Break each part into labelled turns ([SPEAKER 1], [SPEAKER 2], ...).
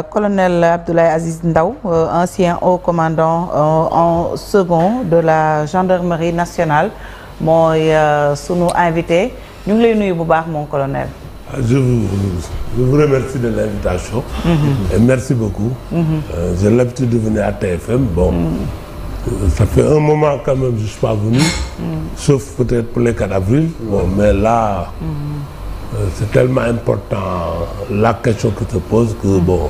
[SPEAKER 1] colonel Abdoulaye Aziz Ndao, ancien haut commandant en second de la gendarmerie nationale mooy sunu invité ñu ngi lay nuyu bu baax mon colonel.
[SPEAKER 2] Je vous remercie de l'invitation. Et merci beaucoup. J'ai l'habitude de venir à TFM. Bon, ça fait un moment quand même je suis pas venu, sauf peut-être pour les 4 avril. Bon, mais là, c'est tellement important la question que tu poses que bon,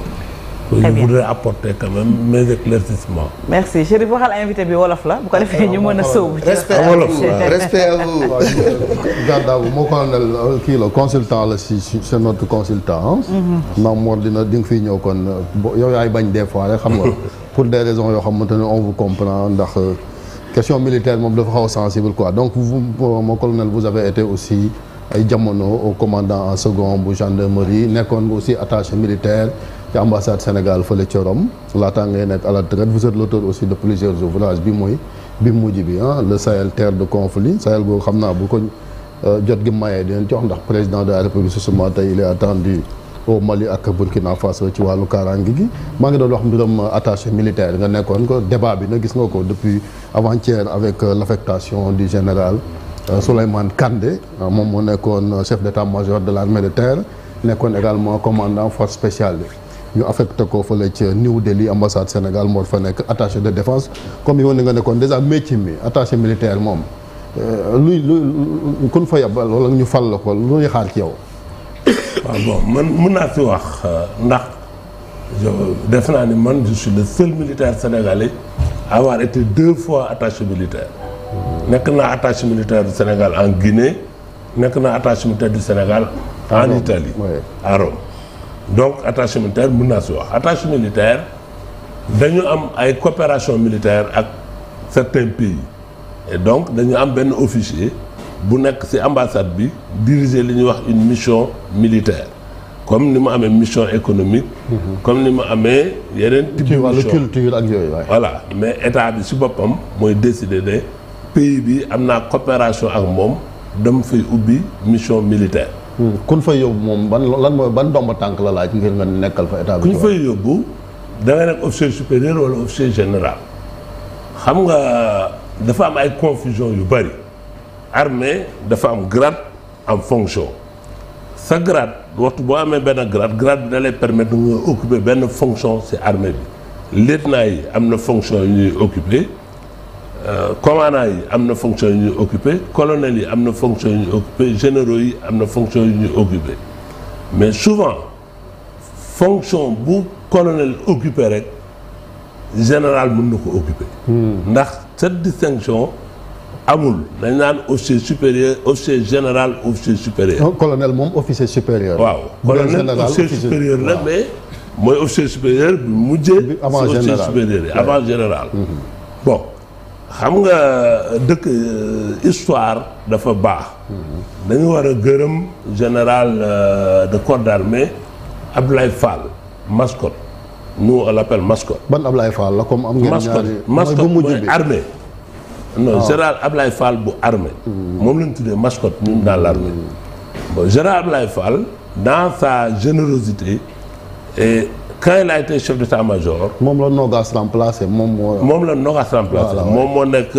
[SPEAKER 2] je voudrais apporter quand même mes éclaircissements.
[SPEAKER 1] Merci Chérif waxal invité bi wolof la bu ko defee ñu mën a sóobu.
[SPEAKER 3] respect à vous respect à vous. Gàddaaw moo colonel kii la consultant la si c'est notre consultant. ndax moo di nga fiy ñëw kon yow yaay bañ des fois rek xam nga pour des raisons yoo xamante ne on vous comprend ndax question militaire moom dafa xaw a sensible quoi donc vous mon colonel vous avez été aussi ay jamono au commandant en second bu gendarmerie nekkoon nga aussi attaché militaire. ci ambassade Sénégal fële ci Rome laataa ngay nekk à la retraite vous êtes l'auteur aussi de plusieurs ouvrages bi mooy bi mujj bi le Sahel terre de conflit Sahel boobu xam naa bu ko jot gi mayee dinañ jox ndax président de la République justement tey il est attendu au Mali ak Burkina Faso ci wàllu kaaraange gi maa ngi doon wax mbiram attaché militaire nga nekkoon ko débat bi nag gis nga ko depuis avant-hier avec l'affectation du général Souleymane Kandé moom moo nekkoon chef d'état-major de l'armée de terre nekkoon également commandant force spéciale bi ñu affecté ko fële ca New Delhi ambassade Sénégal moo fa nekk attaché de défense comme yow ni nga nekkoon déjà métier mi attaché militaire moom luy kun fa yabal wala ñu fal la ko lu ñuy xaar ci yow.
[SPEAKER 2] waaw bon man mën naa fi wax ndax def naa ni man je suis le seul militaire sénégalais à avoir été 2 fois attaché militaire. nekk naa attaché militaire du Sénégal en Guinée nekk naa attaché militaire du Sénégal en Italie à Rome. donc attaché militaire mën naa si wax attaché militaire dañu am ay coopération militaire ak certains pays et donc dañu am benn officier bu nekk ci ambassade bi diriger li ñuy wax une mission militaire comme ni ma amee mission économique comme ni ma amee yeneen type de mission
[SPEAKER 3] culture ak yooyu waay
[SPEAKER 2] voilà mais état bi ci boppam mooy décider ne pays bi am naa coopération ak moom dama fay ubbi mission militaire.
[SPEAKER 3] kun fay yóbbu moom lan mooy ban ndomba tànk la laaj ngir nga nekkal fa état bi.
[SPEAKER 2] ku ñu fay yóbbu da nga nekk officier supérieur wala officier général xam nga dafa am ay confusion yu bari armée dafa am grade am fonction sa grade waxtu boo amee benn grade bi da lay permettre nga occuper benn fonction ci armée bi lieutenant yi am na fonction yu ñuy occuper. commandant yi am na fonction yu ñuy occupé colonel yi am na fonction yu ñuy occupé généraux yi am na fonction yu ñuy occupé mais souvent fonction bu colonel occupé rek général mën na ko occupé ndax cette distinction amul dañ naan officier supérieur officier général officier supérieur
[SPEAKER 3] colonel moom officier supérieur
[SPEAKER 2] waaw colonel officier supérieur la mais mooy officier supérieur bi mujjee
[SPEAKER 3] avant
[SPEAKER 2] officier supérieur yi avant général bon xam nga dëkk histoire dafa baax dañu war a gërëm général de corps d'armée Abdoulaye Fall Mascotte nous on l'appelle Mascotte.
[SPEAKER 3] ban Abdoulaye Fall la comme am ngeen ñaari
[SPEAKER 2] Mascotte mooy armée non général Abdoulaye Fall bu armée moom lañu tuddee Mascotte ñun dans l'armée bon général Abdoulaye Fall dans sa générosité et quand il a été chef d'état-major.
[SPEAKER 3] moom la Nogas remplacé
[SPEAKER 2] moom la Nogas remplacé moom moo nekk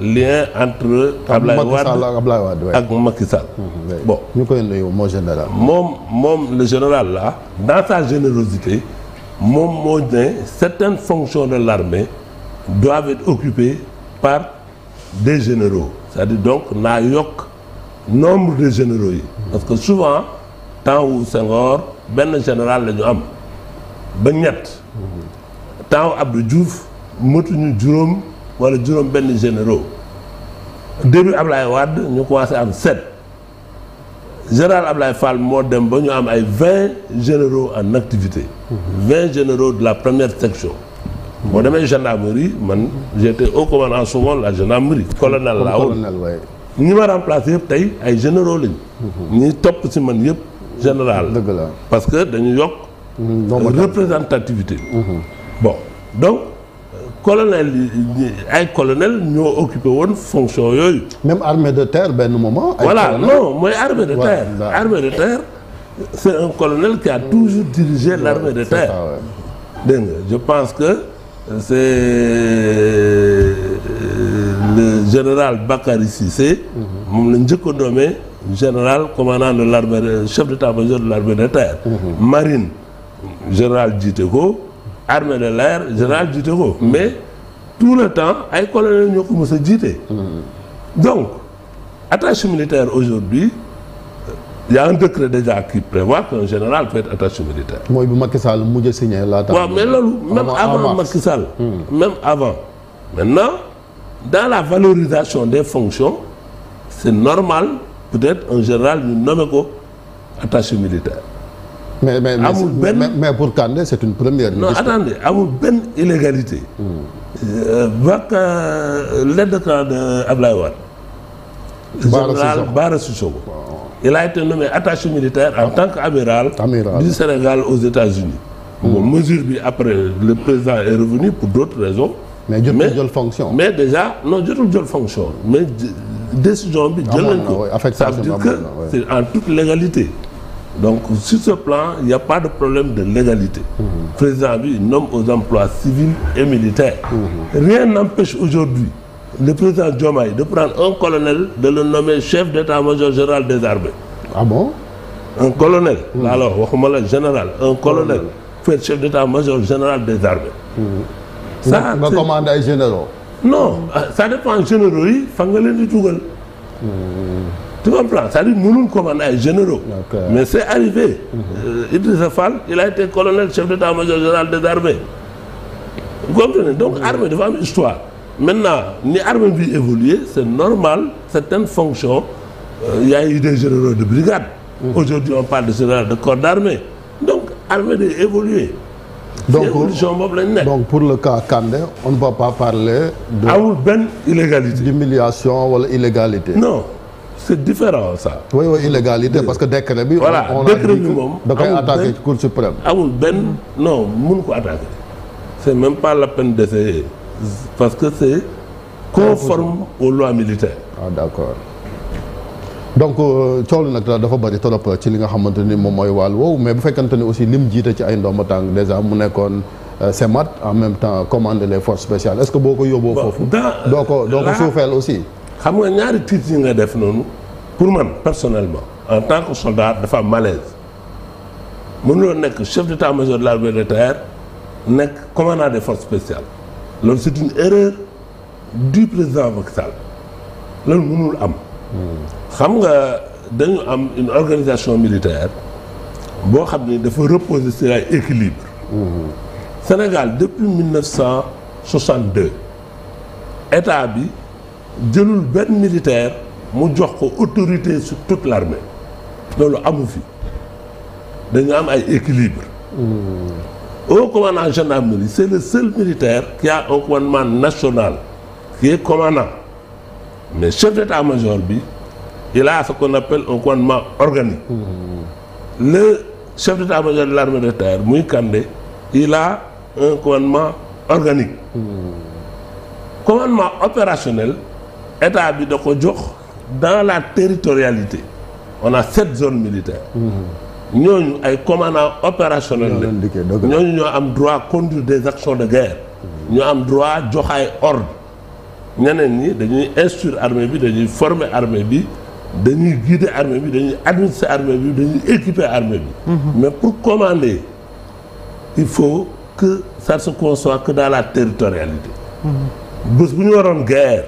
[SPEAKER 2] lien entre. Ablaye Wade ak Macky Sall. bon
[SPEAKER 3] ñu koy nuyu moo général.
[SPEAKER 2] moom le général là dans sa générosité moom moo ne certaines fonctions de l'armée doivent être occupées par des généraux c'est-à-dire donc naa yokk nombre de généraux yi. parce que souvent temps wu Senghor benn général la ñu am. ba ñett temps Abdou Diouf motuñu juróom wala juróom benn généraux début Ablaye Wade ñu commencé am 7 général Ablaye Fall moo dem ba ñu am ay 20 généraux en activité 20 généraux de la première section boo demee gendarmerie man j'étais au commandant souvent la gendarmerie colonel la woon ñi ma remplacé yëpp tey ay généraux lañu ñi topp ci man yëpp général
[SPEAKER 3] dëgg la
[SPEAKER 2] parce que dañu yokk représentativité bon donc colonel ay colonel ñoo occupé woon fonction yooyu
[SPEAKER 3] même armée de terre benn moment
[SPEAKER 2] voilà non mooy armée de terre armée de terre c'est un colonel qui a toujours dirigé l'armée de terre. Dégg nga je pense que c'est le général Bakary Cissé. moom la njëkk a nommé général commandant de l'armée chef d'état-major de l'armée de terre. marine général jiite ko armée de l'air général jiite ko mais tout le temps ay colonel ñoo ko mës a jiite. donc attaché militaire aujourd'hui il y a un décret déjà qui prévoit qu'un général peut être attaché militaire.
[SPEAKER 3] mooy bu Macky Sall mujj signé laata.
[SPEAKER 2] waaw mais loolu même avant Macky Sall. même avant. maintenant dans la valorisation des fonctions c'est normal peut-être un général ñu nommé ko attaché militaire.
[SPEAKER 3] mais pour Kandé c'est une première.
[SPEAKER 2] non attendez amul benn illégalité. l'aide de camp de Ablaye Wade. général Bara Sissoko. il a été nommé attaché militaire en tant qu'amiral du Sénégal aux États-Unis. bon mesure bi après le président est revenu pour d'autres raisons.
[SPEAKER 3] mais jotul jël fonction.
[SPEAKER 2] mais déjà non jotul jël fonction mais décision bi jël nañ ko. ça veut dire que c'est en toute légalité. donc sur ce plan il n'y a pas de problème de légalité. président bi nomme aux emplois civils et militaires. rien n'empêche aujourd'hui le président Diomaye de prendre un colonel de le nommer chef d'état-major général des armées.
[SPEAKER 3] Ah bon?
[SPEAKER 2] Un colonel. Alors waxuma la général un colonel fait chef d'état-major général des armées. ça
[SPEAKER 3] nga commande ay généraux.
[SPEAKER 2] non ça dépend généraux yi fan nga leen di dugal. tu comprends c'est-à-dire mënul commander ay généraux. mais c'est arrivé. Idrissa Fall il a été colonel chef d'état-major général des armées. vous comprenez donc armée dafa am histoire. maintenant ni armée bi évoluer c'est normal certaines fonctions il y a eu des généraux de brigade. aujourd'hui on parle de général de corps d'armée donc armée day évoluer.
[SPEAKER 3] donc
[SPEAKER 2] évolution boobu lañ nekk.
[SPEAKER 3] donc pour le cas Kandé on ne va pas parler. de
[SPEAKER 2] amul benn illégalité.
[SPEAKER 3] d'humiliation wala illégalité.
[SPEAKER 2] non c'est différent ça.
[SPEAKER 3] oui illégalité parce que décret bi.
[SPEAKER 2] voilà décret bi moom
[SPEAKER 3] da koy attaqué ci cour suprême.
[SPEAKER 2] amul benn non mun ko attaquer. c'est même pas la peine d'essayer parce que c'est conforme aux lois militaires.
[SPEAKER 3] ah d'accord donc coow li nag dafa bari trop ci li nga xamante ni moom mooy wàll woowu mais bu fekkante ni aussi lim jiite ci ay ndomba tànk déjà mu nekkoon CEMAT en même temps commande les forces spéciales est-ce que boo ko yóbboo foofu. doo ko suufeel aussi.
[SPEAKER 2] xam nga ñaari titres yi nga def noonu pour man personnellement en tant que soldat dafa am malaise mënuloo nekk chef d'état-major de l'armée de terre nekk commandant des forces spéciales loolu c'est une erreur du président Macky Sall loolu mënul am. xam nga dañu am une organisation militaire boo xam ni dafa reposer sur ay équilibre. Sénégal depuis 1962 état bi jëlul benn militaire mu jox ko autorité sur toute l'armée loolu amu fi dañu am ay équilibre. Au commandant gendarmerie c'est le seul militaire qui a un commandement national qui est commandant mais chef d'état-major bi il a ce qu'on appelle un commandement organique. Le chef d'état-major de l'armée de terre muy Kandé il a un commandement organique. Commandement opérationnel état bi da ko jox dans la territorialité on a 7 zones militaires. ñooñu ay commandants opérationnels la ñooñu ñoo am droit conduire des actions de guerre. ñoo am droit jox ay ordre ñeneen ñi dañuy instruire armée bi dañuy former armée bi dañuy guider armée bi dañuy administrer armée bi dañuy équiper armée bi. mais pour commander il faut que ça se conçoit que dans la territorialité. bés bu ñu waroon guerre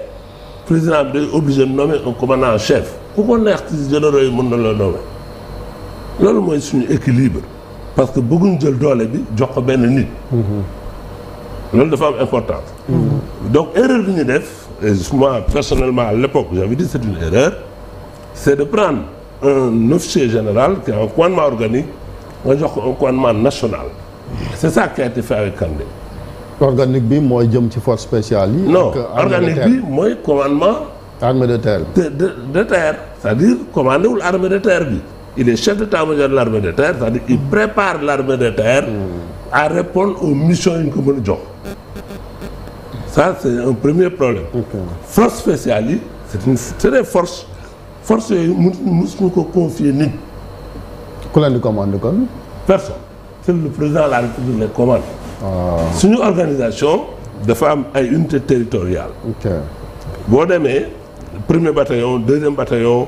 [SPEAKER 2] président bi day obligé de nommer un commandant en chef ku ko neex ci généraux yi mën na la nommer loolu mooy suñu équilibre parce que bëgguñ jël doole bi jox ko benn nit. loolu dafa am importance. donc erreur bi ñu def et moi personnellement à l'époque j'avais dit c'est une erreur c'est de prendre un officier général qui a un commandement organique nga jox ko un commandement national c'est ça qui a été fait avec Kandé.
[SPEAKER 3] organique bi mooy jëm ci force spéciale yi.
[SPEAKER 2] non organique bi mooy commandement.
[SPEAKER 3] armée de terre bi.
[SPEAKER 2] de terre c'est-à-dire commandé wul armée de terre bi. il est chef d'état-major de l'armée de terre c'est-à-dire il prépare l'armée de terre à répondre aux missions yi ñu ko mën a jox. ça c'est un premier problème. force spéciale yi c'est des forces yooyu mësuñu ko confier nit.
[SPEAKER 3] ku leen di commande kon.
[SPEAKER 2] personne c'est le président de la République les commande. suñu organisation dafa am ay unités territoriales.
[SPEAKER 3] ok
[SPEAKER 2] boo demee premier bataillon deuxième bataillon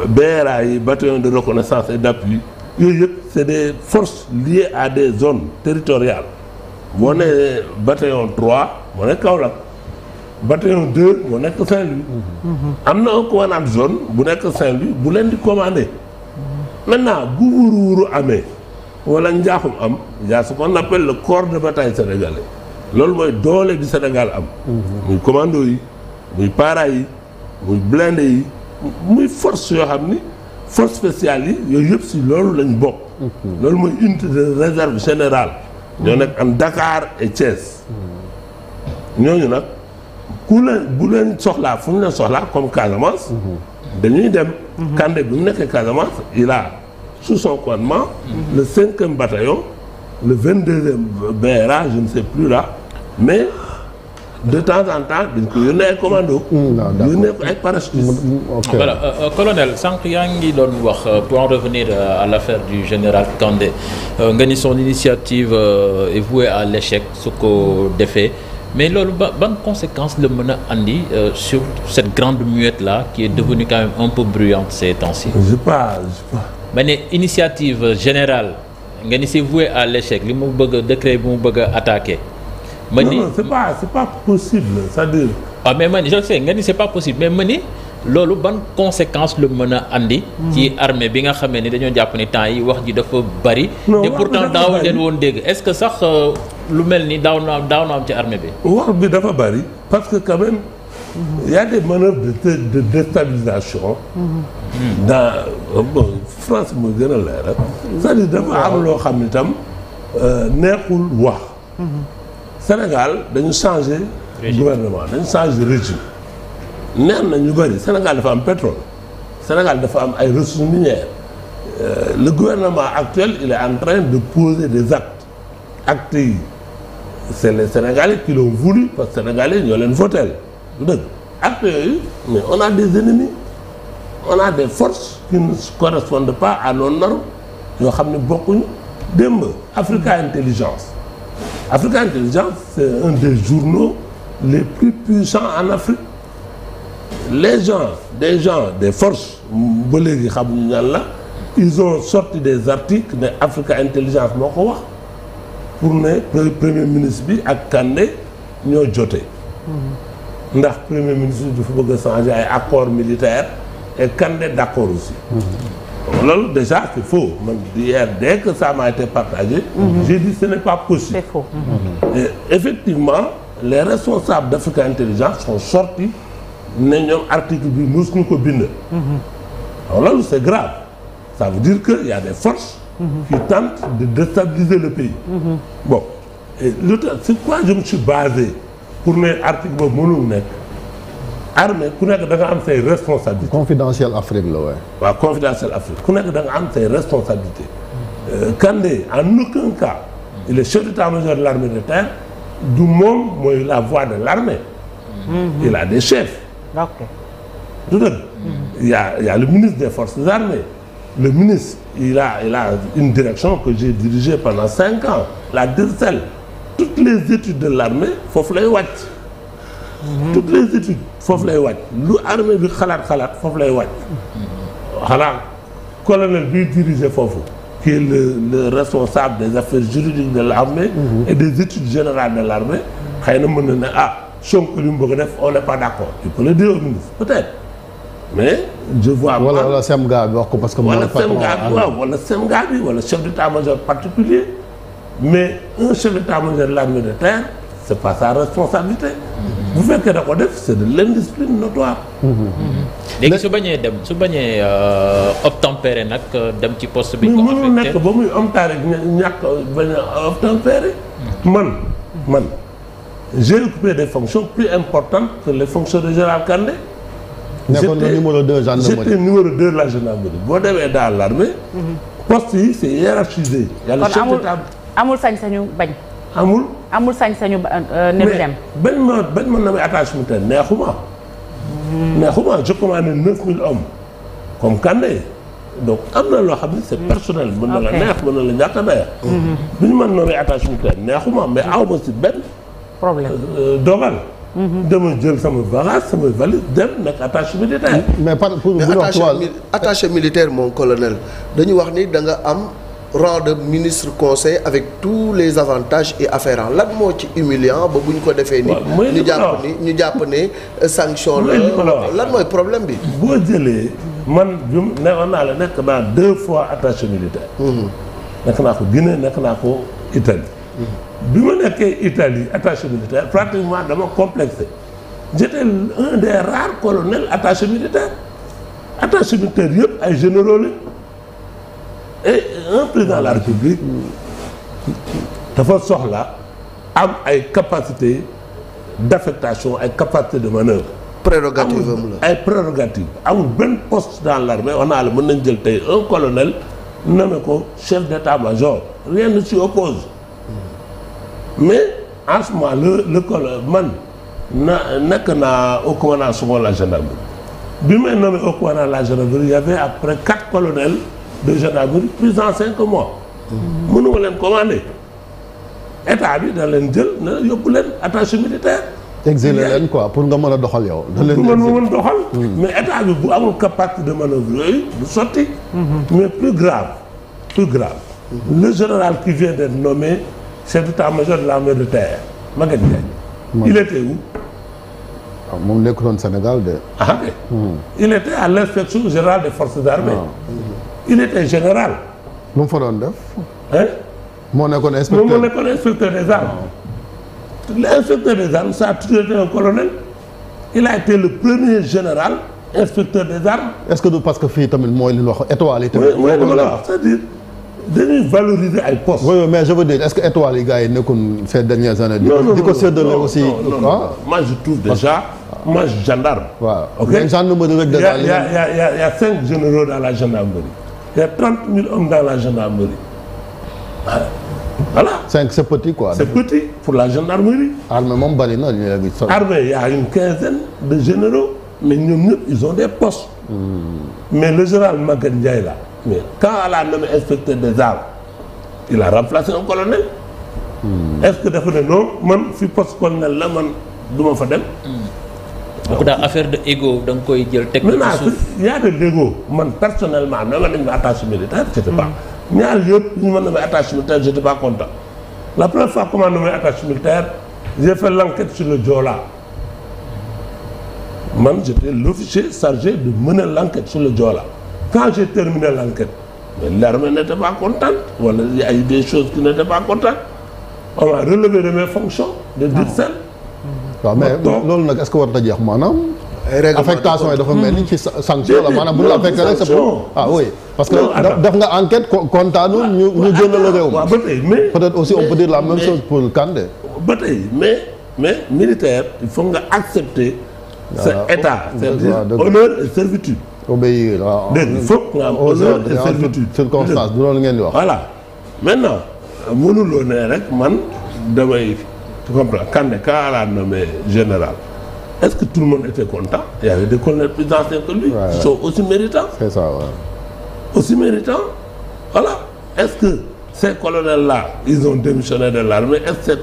[SPEAKER 2] BRA yi bataillon de reconnaissance et d'appui yooyu yëpp c'est des forces liées à des zones territoriales boo nee bataillon 3 moo nekk Kaolack bataillon 2 moo nekk Saint-Louis. am na un commandant de zone bu nekk Saint-Louis bu leen di commander. maintenant bu wuuru amee wala njaaxum am y a ce qu'on appelle le corps de bataille sénégalais loolu mooy doole bi Sénégal am. muy commando yi muy para yi muy blindé yi muy force yoo xam ni force spéciale yi yooyu yëpp si loolu lañ bokk. loolu mooy unité de réserve générale. ñoo nekk am Dakar et Thiès. ñooñu nag ku leen bu leen soxlaa fu ñu leen soxlaa comme Casamance. dañuy dem. Kandé bi mu nekkee Casamance il a sous son commandement le 5e bataillon le 22e BRA je ne sais plus là mais de temps en temps dañ ko yónnee ay commando. yónnee ko ay parachutistes.
[SPEAKER 4] voilà colonel sànq yaa ngi doon wax pour en revenir à l'affaire du général Kandé nga ni son initiative est vouée à l'échec su ko defee. mais loolu ban conséquence la mën a andi sur cette grande muette là qui est devenue quand même un peu bruyante ces temps-ci.
[SPEAKER 2] je sais pas.
[SPEAKER 4] ma ne initiative générale nga ni c'est voué à l'échec li mu bëgg a décret bi mu bëgg a attaquer. ma ni
[SPEAKER 2] non c'est pas possible c'est-à-dire.
[SPEAKER 4] waaw mais man je sais nga ni c'est pas possible mais ma ni loolu ban conséquence la mën a andi. ci armée bi nga xamee ni dañoo jàpp ni temps yi wax ji dafa bari. te pourtant daawuñ leen woon dégg est-ce que sax lu mel ni daaw na am ci armée bi.
[SPEAKER 2] wax bi dafa bari parce que quand même il y a des manœuvres de déstabilisation. dans bon France mooy gën a leer rek. c'est-à-dire dafa am loo xam ni tam neexul wax. Sénégal dañu changer gouvernement dañu changer régime. neex na ñu bëri Sénégal dafa am pétrole Sénégal dafa am ay ressources minières le gouvernement actuel il est en train de poser des actes yi c'est les Sénégalais qui l'ont voulu parce que Sénégalais ñoo leen votel du dëgg actes yooyu mais on a des ennemis on a des forces qui ne correspondent pas à nos normes yoo xam ne bokkuñu démb Africa Intelligence c'est un des journaux les plus puissants en Afrique des forces ba léegi xamuñu ñan la ils ont sorti des articles ne Africa Intelligence moo ko wax pour ne premier ministre bi ak Kandé ñoo jote ndax premier ministre bi dafa bëgg a changer ay accords militaires et Kandé d'accord aussi loolu déjà c'est faux man hier dès que ça m'a été partagé j'ai dit ce n'est pas possible
[SPEAKER 1] c'est faux
[SPEAKER 2] et effectivement les responsables d'Africa Intelligence sont sortis ne ñoom article bi mosuñu ko bind. alors loolu c'est grave ça veut dire que y a des forces. qui tentent de déstabiliser le pays. bon et c'est quoi je me suis basé pour ne article boobu mënul nekk armée ku nekk da nga am say responsabilités.
[SPEAKER 3] confidentiel Afrique la waaye.
[SPEAKER 2] waaw confidentiel Afrique ku nekk da nga am say responsabilités. Kandé en aucun cas il est chef d'état-major de l'armée de terre du moom mooy la voix de l'armée. il a des chefs.
[SPEAKER 1] ok.
[SPEAKER 2] tout dëgg. il y a le ministre des forces armées. le ministre il a une direction que j'ai dirigée pendant 5 ans la DIRCEL. toutes les études de l'armée foofu lay wàcc. toutes les études foofu lay wàcc lu armée bi xalaat foofu lay wàcc. xanaa colonel bi diriger foofu. qui est le responsable des affaires juridiques de l'armée. et des études générales de l'armée. xëy na mën na ne Sonko li mu bëgg a def on n'est pas d'accord il peut le dire au ministre peut-être mais je vois.
[SPEAKER 3] wala SEMGA bi wax ko parce que.
[SPEAKER 2] wala SEMGA bi wala chef d'état-major particulier mais un chef d'état-major de l'armée de terre c'est pas sa responsabilité. bu fekkee da ko def c'est de l'indiscipline notoire.
[SPEAKER 4] léegi su bañee obtempérer nag dem ci poste bi. ko affecté
[SPEAKER 2] mënul nekk ba muy ñàkk bañ a obtempérer. man. j'ai occupé des fonctions plus importantes que les fonctions de général Kandé.
[SPEAKER 3] nekkoon na numéro 2 gendarmerie.
[SPEAKER 2] j'étais numéro 2 de la gendarmerie boo demee dans l'armée. poste yi c'est hiérarchisé. y a le chef d'état
[SPEAKER 1] amul sañ-sañu bañ. amul sañ-sañu ne du dem.
[SPEAKER 2] bañ ma namee attaché militaire neexuma je commandais 9000 hommes comme Kandé donc am na loo xam ne c'est personnel. mën na la neex mën na la ñàkk a neex. bu ñu mën nommé attaché militaire neexuma mais aw ma si benn.
[SPEAKER 1] problème
[SPEAKER 2] dogal. dama jël sama bagage sama valise dem nekk attaché militaire.
[SPEAKER 3] mais
[SPEAKER 5] attaché militaire mon colonel dañu wax ni da nga am rang de ministre conseil avec tous les avantages et afférents lan moo ci humiliant ba bu ñu ko defee ni ñu jàpp ne sanction la lan mooy problème bi.
[SPEAKER 2] boo jëlee man bi mu newoon naa la nekk naa 2 fois attaché militaire. nekk naa ko Guinée nekk naa ko Italie. bi ma nekkee Italie attaché militaire pratiquement dama complexé j'étais un des rares colonels attaché militaire yëpp ay généraux la et un président de la République dafa soxla am ay capacité d'affectation ay capacité de manœuvre.
[SPEAKER 5] prérogative am la
[SPEAKER 2] ay prérogative amul benn poste dans l'armée wax naa la mën nañ jël tey un colonel nommé ko chef d'état-major rien ne s'y oppose. mais en ce moment le colonel man nekk naa au commandant second la gendarmerie bi may nommé au commandant la gendarmerie il y avait après 4 colonels de gendarmerie plus anciens que moi. mënuma leen commander état bi da leen jël na yóbbu leen attaché militaire.
[SPEAKER 3] exiler leen quoi pour nga mën a doxal yow. da leen
[SPEAKER 2] mën doxal. mais état bi bu amul capacité de manœuvre yooyu du sotti. mais plus grave le général qui vient d'être nommé chef d'état-major de l'armée de terre Maguette Ndiaye. il était où.
[SPEAKER 3] waaw moom nekkuloon Sénégal de.
[SPEAKER 2] ah ok. il était à l'inspection générale des forces armées. il était général.
[SPEAKER 3] lu mu fa doon def.
[SPEAKER 2] hein.
[SPEAKER 3] moo nekkoon inspecteur
[SPEAKER 2] moo nekkoon inspecteur des armes. l'inspecteur des armes ça a toujours été un colonel. il a été le premier général inspecteur des armes.
[SPEAKER 3] est-ce que du parce que fii tamit mooy li ñu wax étoile yi tamit.
[SPEAKER 2] mooy li ma la wax c'est-à-dire dañuy valoriser ay postes.
[SPEAKER 3] oui mais je veux dire est-ce que étoile yi gars yi nekkoon ces dernières années. di ko séddale aussi.
[SPEAKER 2] non moi je trouve déjà. moi je suis gendarme.
[SPEAKER 3] waaw
[SPEAKER 2] ok
[SPEAKER 3] mais gendarmerie rek déjà.
[SPEAKER 2] il y a 5 généraux dans la gendarmerie. il y a 30 000 hommes dans la gendarmerie. voilà.
[SPEAKER 3] 5 c'est petit quoi.
[SPEAKER 2] c'est petit pour la gendarmerie.
[SPEAKER 3] armée moom bari na léegi.
[SPEAKER 2] armée il y a une quinzaine de généraux mais ñoom ñëpp ils ont des postes. mais le général Maguette Ndiaye là mais quand elle a nommé inspecteur des armes il a remplacé un colonel. est-ce que dafa ne non man fi poste colonel la man du ma fa dem.
[SPEAKER 4] donc daal affaire de ego da nga koy jël teg ko ci suuf.
[SPEAKER 2] il y a de l'ego man personnellement dama nañ ma attaché militaire j'étais pas ñaar yëpp ñu mën na may attaché militaire j'étais pas content. la première fois comment nommé attaché militaire j'ai fait l'enquête sur le Joola man j'étais l'officier chargé de mener l'enquête sur le Joola quand j'ai terminé l'enquête mais l'armée n'était pas contente wala il y a eu des choses qui n'étaient pas contentes on m'a relevé de mes fonctions de dire celle.
[SPEAKER 3] waaw mais loolu nag est-ce que war na jeex maanaam. affectation yi dafa mel ni ci sanction la maanaam bu ñu la affecté rek c'est pour ah oui parce que def nga enquête kontaanul ñu génn la réew mi.
[SPEAKER 2] waaw ba tey mais
[SPEAKER 3] peut-être aussi on peut dire la même chose pour Kandé.
[SPEAKER 2] ba tey mais militaire il faut nga accepter. sa état c'est-à-dire honneur et servitude.
[SPEAKER 3] obéir waaw.
[SPEAKER 2] dégg nga foog nga am honneur et servitude.
[SPEAKER 3] circonstance du loolu ngeen di wax.
[SPEAKER 2] voilà maintenant mënuloo ne rek man damay. tu comprends Kandé quand elle a nommé général est-ce que tout le monde était content? Il y avait des colonels plus anciens que lui. Qui sont aussi méritants.
[SPEAKER 3] C'est ça, ouais.
[SPEAKER 2] Aussi méritants. Voilà. Est-ce que ces colonels-là, ils ont démissionné de l'armée? Est-ce que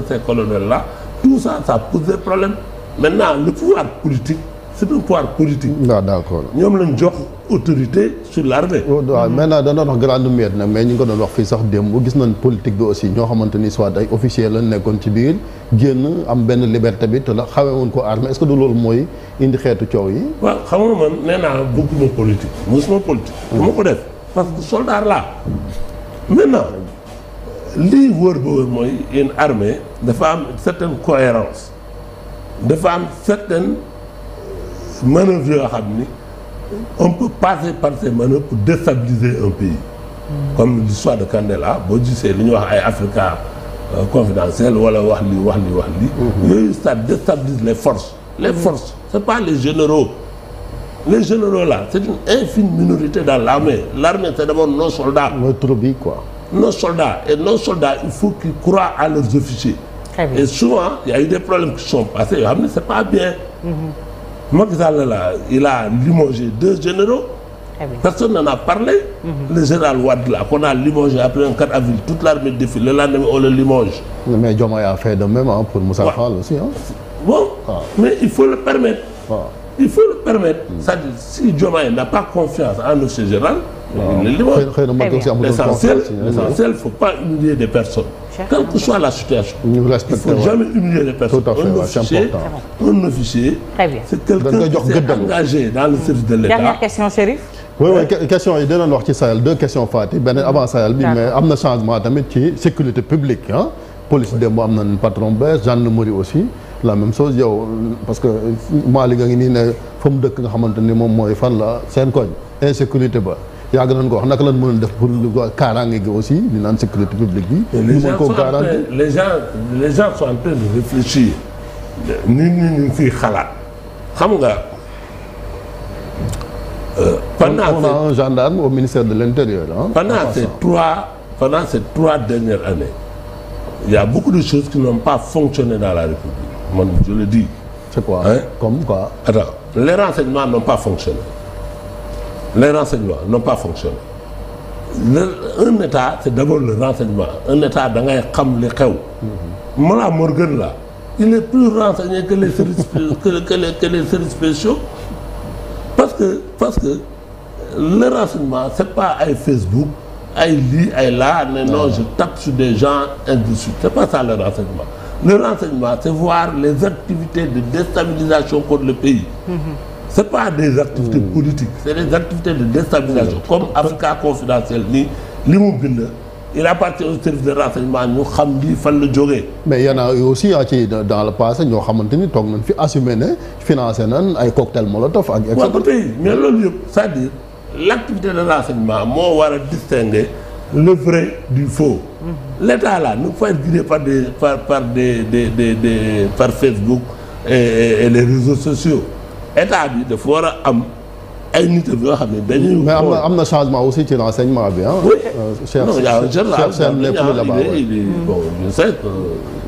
[SPEAKER 2] ces colonels-là, tout ça, ça pose des problèmes. Maintenant, le pouvoir politique, c'est un pouvoir politique.
[SPEAKER 3] Ah, d'accord.
[SPEAKER 2] ñoom lañ jox autorité sur l'armée.
[SPEAKER 3] waaw maintenant da doon wax grande muette nag mais ñu ngi ko doon wax fii sax démb gis nañ politique bi aussi ñoo xamante ni soit ay officiers lañ nekkoon ci biir génn am benn liberté bi te la xawee woon ko armée est-ce que du loolu mooy indi xeetu coow yi.
[SPEAKER 2] waaw xam nga man nee naa bëgguma politique mosuma politique. du ma ko def parce que soldat là maintenant lii wóor ba wóor mooy une armée dafa am certaine cohérence dafa am certaine manœuvre yoo xam ni on peut passer par ces manœuvres pour déstabiliser un pays. Comme l'histoire de Kandé là boo gisee li ñuy wax ay Africa confidentiel wala wax li yooyu ça déstabilise les forces. Les forces c'est pas les généraux là c'est une infime minorité dans l'armée. L'armée c'est d'abord nos soldats.
[SPEAKER 3] mooy troupe yi quoi.
[SPEAKER 2] Nos soldats et nos soldats il faut qu'ils croient à leurs officiers. Très bien. Et souvent il y a eu des problèmes qui sont passés yoo xam ne c'est pas bien. Macky Sall là il a limogé 2 généraux Personne n'en a parlé. Le général Wade là qu'on a limogé après un 4 avril, toute l'armée défile, le lendemain on le limoge.
[SPEAKER 3] Mais Diomaye a fait de même pour Moussa Fall aussi.
[SPEAKER 2] Bon, mais il faut le permettre. Il faut le permettre. C'est-à-dire, si Diomaye n'a pas confiance en le général, il le limoge. L'essentiel, il ne faut pas humilier des personnes. Quelle que soit la situation, il ne faut jamais humilier les personnes. Un officier, c'est quelqu'un qui s'est engagé dans le service de l'État.
[SPEAKER 1] Dernière question, Chérif.
[SPEAKER 3] Oui, question yi dinañ wax ci Sahel 2 questions Fatick beneen avant Sahel bi mais am na changement tamit ci sécurité publique police démb am nañ patron bees gendarmerie aussi la même chose yow parce que Mali nga ngi nii ne fa mu dëkk nga xamante ni moom mooy fan la seen koñ insécurité ba yàgg nañ ko wax naka lañ mën a def pour kaaraange gi aussi di naan sécurité publique bi. ñu mën koo garantir
[SPEAKER 2] les gens sont en train de réfléchir nit ñi ñu ngi fiy xalaat xam nga.
[SPEAKER 3] On a un gendarme au ministère de l'Intérieur.
[SPEAKER 2] Pendant ces 3 dernières années, il y a beaucoup de choses qui n'ont pas fonctionné dans la République. Moi, je le dis.
[SPEAKER 3] C'est quoi? Comme quoi?
[SPEAKER 2] Attends, les renseignements n'ont pas fonctionné. Les renseignements n'ont pas fonctionné. Un État, c'est d'abord le renseignement. Un État, dans les xam li xew. Mollah Morgun là, il est plus renseigné que les services spéciaux. Parce que le renseignement, c'est pas ay Facebook, ay lii, ay là, non, je tape sur des gens, ainsi de suite. C'est pas ça le renseignement. Le renseignement, c'est voir les activités de déstabilisation contre le pays. C'est pas des activités politiques, c'est des activités de déstabilisation. Comme Africa Confidentiel, li mu bind, il appartient au service de renseignement ñu xam lii fan la jógee.
[SPEAKER 3] mais y en a eu aussi ci dans le passé ñoo xamante ni toog nañ fi assumé ne financé nañ ay cocktail molotov ak.
[SPEAKER 2] waaw ba tey mais loolu yëpp c'est-à-dire l'activité de renseignement moo war a distinguer le vrai du faux. L'État là ne peut pas être guidé par Facebook et les réseaux sociaux. État bi dafa war a am. ay nit yoo xam ne dañuy.
[SPEAKER 3] mais am na changement aussi ci renseignement bi
[SPEAKER 2] oui non il y a un jeune là bon je sais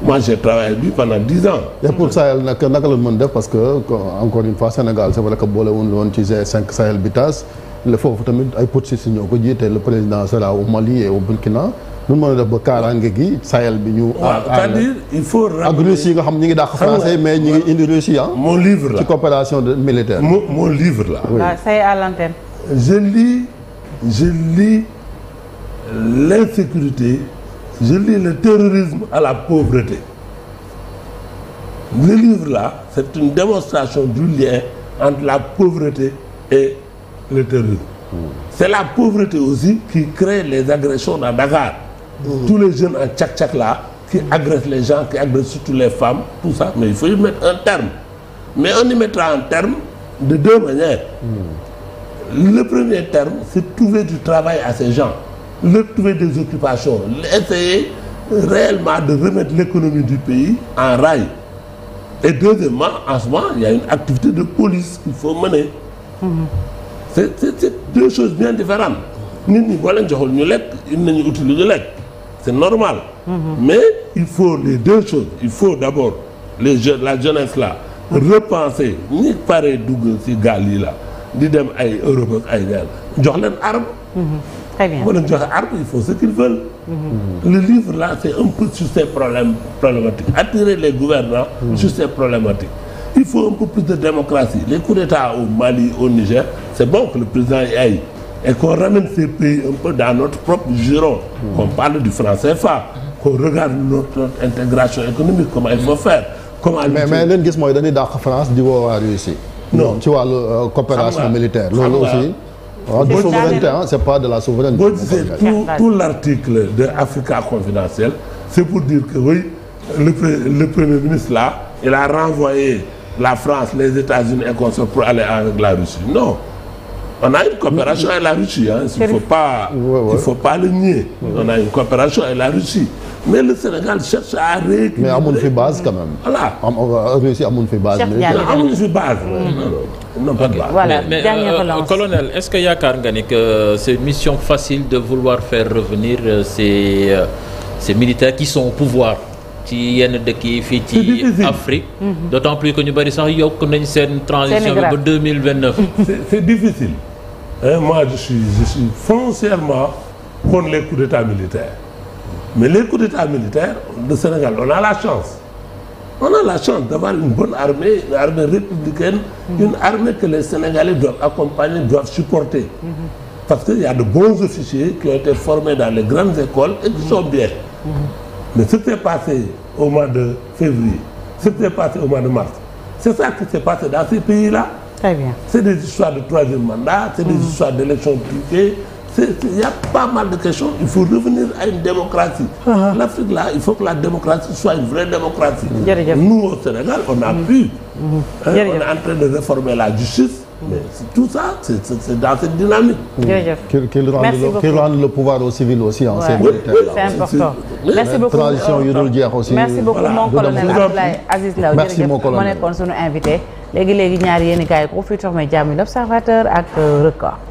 [SPEAKER 2] moi j'ai travaillé avec lui pendant 10 ans.
[SPEAKER 3] et pour Sahel naka la mën def parce que encore une fois Sénégal c'est vrai que boole woon ci G5 Sahel bi tas le foofu tamit ay putschistes ñoo ko jiite le président sera au Mali et au Burkina. nu mën a def ba kaaraange gi Sahel bi ñu.
[SPEAKER 2] c'est-à-dire il faut
[SPEAKER 3] ak Russie yi nga xam ñi ngi dàq français mais ñi ngi indi Russie
[SPEAKER 2] mon livre là
[SPEAKER 3] ci coopération militaire.
[SPEAKER 2] mon livre là.
[SPEAKER 1] oui ça y est à l'antenne.
[SPEAKER 2] je lis l'insécurité, je lis le terrorisme à la pauvreté. Le livre là, c'est une démonstration du lien entre la pauvreté et le terrorisme. C'est la pauvreté aussi qui crée les agressions dans Dakar. Tous les jeunes en tchak-tchak là, qui agressent les gens, qui agressent surtout les femmes, tout ça. Mais il faut y mettre un terme. Mais on y mettra un terme de 2 manières. Le premier terme, c'est trouver du travail à ces gens. Leur trouver des occupations. Essayer réellement de remettre l'économie du pays en rail. Et deuxièmement, en ce moment, il y a une activité de police qu'il faut mener. C'est 2 choses bien différentes. C'est normal. Mais il faut les 2 choses. Il faut d'abord la jeunesse là repenser ni pareil dugg ci gaal yi là di dem ay Europe ak ay gaal jox leen arme.
[SPEAKER 1] Très bien.
[SPEAKER 2] Boo leen joxe arme il faut ce qu'ils veulent. Le livre là c'est un peu sur ces problématiques. Attirer les gouvernants sur ces problématiques. Il faut un peu plus de démocratie. Les coups d'État au Mali, au Niger, c'est bon que le président y aille. Et qu'on ramène ces pays un peu dans notre propre giron. Qu'on parle du franc CFA. Qu'on regarde notre intégration économique, comment il faut faire.
[SPEAKER 3] mais leen gis mooy dañuy dàq France di woo waa Russie. non ci wàllu coopération militaire. loolu aussi. waaw de souveraineté c'est pas de la souveraineté.
[SPEAKER 2] boo gisee tout l'article de Africa Confidentiel, c'est pour dire que oui, le premier ministre là, il a renvoyé la France, les États-Unis et consorts pour aller avec la Russie. Non. On a une coopération avec la Russie, hein. Il faut pas le nier. On a une coopération avec la Russie. Mais le Sénégal cherche à rééquilibrer.
[SPEAKER 3] Mais amoon fi base quand même.
[SPEAKER 2] Voilà.
[SPEAKER 3] Russie amoon fi base.
[SPEAKER 2] Amoon fi base. Non, pas de base.
[SPEAKER 1] Voilà.
[SPEAKER 4] Mais colonel, est-ce que yaakaar nga ni que c'est une mission facile de vouloir faire revenir ces militaires qui sont au pouvoir ci yenn dëkk yi fii ci Afrique. D'autant plus que ñu bari sax yokk nañ seen transition bi ba 2029.
[SPEAKER 2] C'est difficile. moi je suis foncièrement contre les coups d'état militaires. Mais les coups d'état militaires, le Sénégal, on a la chance. On a la chance d'avoir une bonne armée, une armée républicaine, une armée que les Sénégalais doivent accompagner, doivent supporter. Parce qu'il y a de bons officiers qui ont été formés dans les grandes écoles et qui sont bien. Mais ce qui s'est passé au mois de février, ce qui s'est passé au mois de mars, c'est ça qui s'est passé dans ces pays-là. Très bien. C'est des histoires de troisième mandat, c'est des histoires d'élections truquées. Il y a pas mal de questions. Il faut revenir à une démocratie. L'Afrique, là, il faut que la démocratie soit une vraie démocratie. Nous, au Sénégal, on a pu. On est en train de réformer la justice. Mais tout ça, c'est dans cette dynamique.
[SPEAKER 3] Qu'il rende le pouvoir au civil aussi. Hein,
[SPEAKER 1] c'est important. Merci beaucoup. Merci beaucoup, mon colonel Abdoulaye Aziz Ndao.
[SPEAKER 3] Merci, mon colonel.
[SPEAKER 1] Mu nekkoon sunu invité. léegi ñaari yéen i kaay ko Futurs Médias mi l'Observateur ak Record.